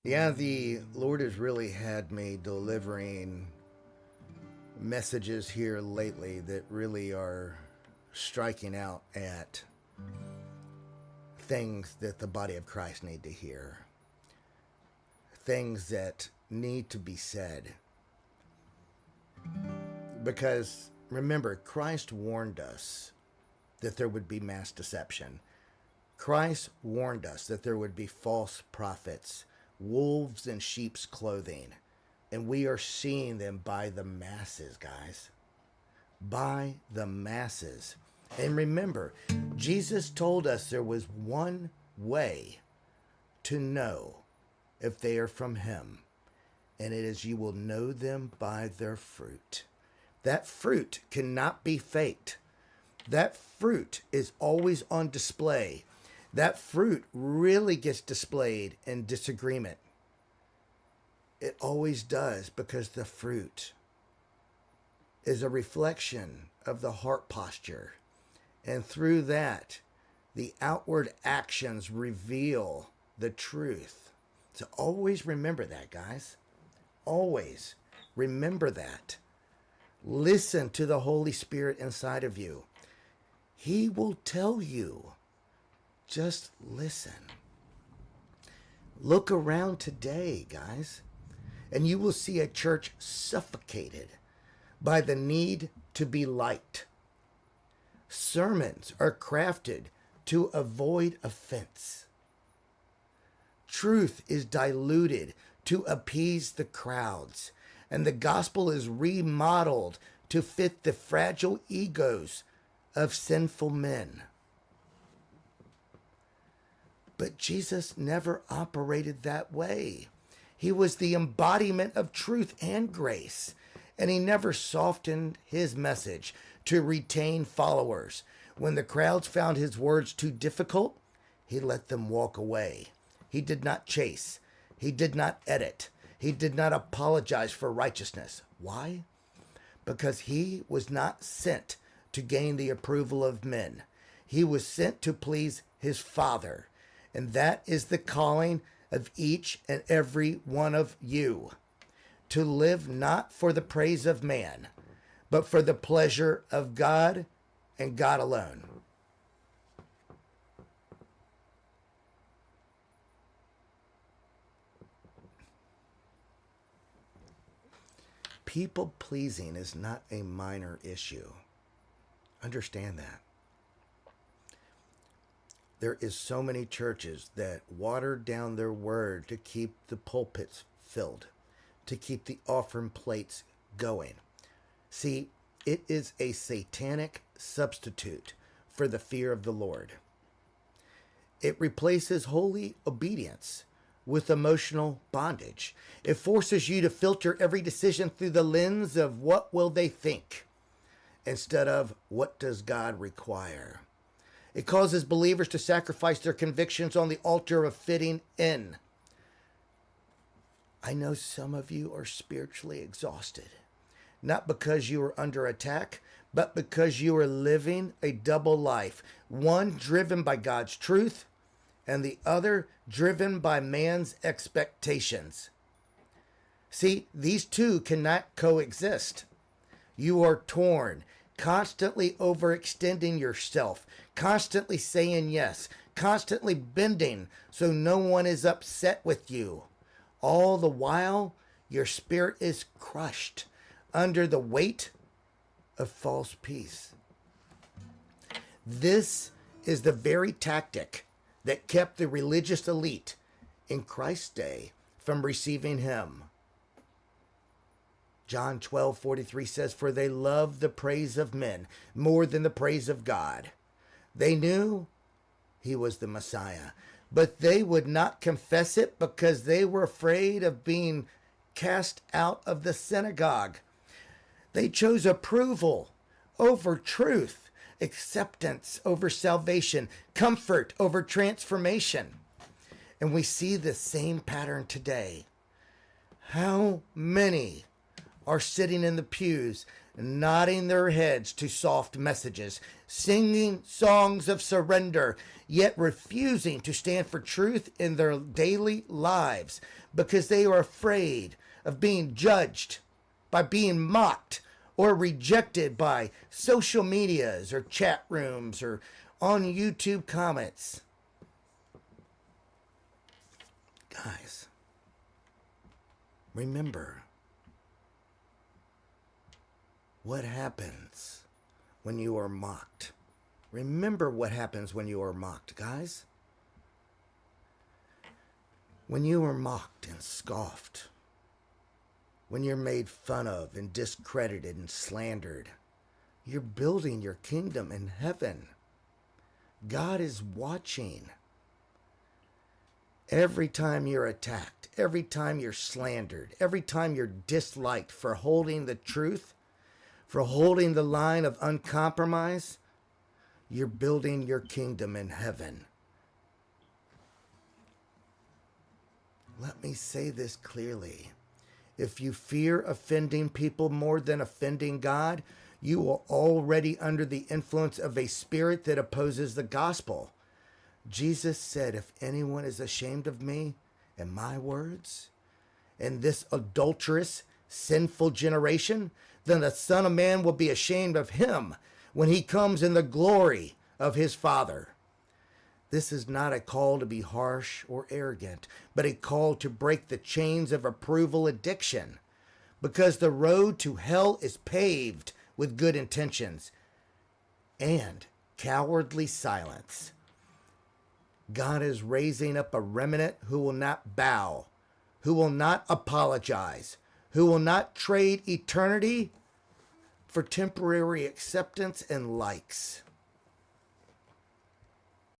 Yeah, the Lord has really had me delivering messages here lately that really are striking out at things that the body of Christ need to hear, things that need to be said. Because remember, Christ warned us that there would be mass deception. Christ warned us that there would be false prophets, wolves in sheep's clothing. And we are seeing them by the masses, guys. By the masses. And remember, Jesus told us there was one way to know if they are from him. And it is you will know them by their fruit. That fruit cannot be faked. That fruit is always on display. That fruit really gets displayed in disagreement. It always does, because the fruit is a reflection of the heart posture. And through that, the outward actions reveal the truth. So always remember that, guys. Always remember that. Listen to the Holy Spirit inside of you. He will tell you. Just listen. Look around today, guys, and you will see a church suffocated by the need to be liked. Sermons are crafted to avoid offense. Truth is diluted to appease the crowds, and the gospel is remodeled to fit the fragile egos of sinful men. But Jesus never operated that way. He was the embodiment of truth and grace, and he never softened his message to retain followers. When the crowds found his words too difficult, he let them walk away. He did not chase. He did not edit. He did not apologize for righteousness. Why? Because he was not sent to gain the approval of men. He was sent to please his Father. And that is the calling of each and every one of you. To live not for the praise of man, but for the pleasure of God and God alone. People pleasing is not a minor issue. Understand that. There is so many churches that water down their word to keep the pulpits filled, to keep the offering plates going. See, it is a satanic substitute for the fear of the Lord. It replaces holy obedience with emotional bondage. It forces you to filter every decision through the lens of what will they think, instead of what does God require. It causes believers to sacrifice their convictions on the altar of fitting in. I know some of you are spiritually exhausted, not because you are under attack, but because you are living a double life, one driven by God's truth and the other driven by man's expectations. See, these two cannot coexist. You are torn, constantly overextending yourself, constantly saying yes, constantly bending so no one is upset with you. All the while, your spirit is crushed under the weight of false peace. This is the very tactic that kept the religious elite in Christ's day from receiving him. John 12:43 says, "For they love the praise of men more than the praise of God." They knew he was the Messiah, but they would not confess it because they were afraid of being cast out of the synagogue. They chose approval over truth, acceptance over salvation, comfort over transformation. And we see the same pattern today. How many are sitting in the pews nodding their heads to soft messages, singing songs of surrender, yet refusing to stand for truth in their daily lives because they are afraid of being judged, by being mocked, or rejected by social medias or chat rooms or on YouTube comments. Guys, remember what happens when you are mocked. Remember what happens when you are mocked, guys. When you are mocked and scoffed, when you're made fun of and discredited and slandered, you're building your kingdom in heaven. God is watching. Every time you're attacked, every time you're slandered, every time you're disliked for holding the truth, for holding the line of uncompromise, you're building your kingdom in heaven. Let me say this clearly. If you fear offending people more than offending God, you are already under the influence of a spirit that opposes the gospel. Jesus said, if anyone is ashamed of me and my words in this adulterous, sinful generation, then the Son of Man will be ashamed of him when he comes in the glory of his Father. This is not a call to be harsh or arrogant, but a call to break the chains of approval addiction, because the road to hell is paved with good intentions and cowardly silence. God is raising up a remnant who will not bow, who will not apologize, who will not trade eternity for temporary acceptance and likes.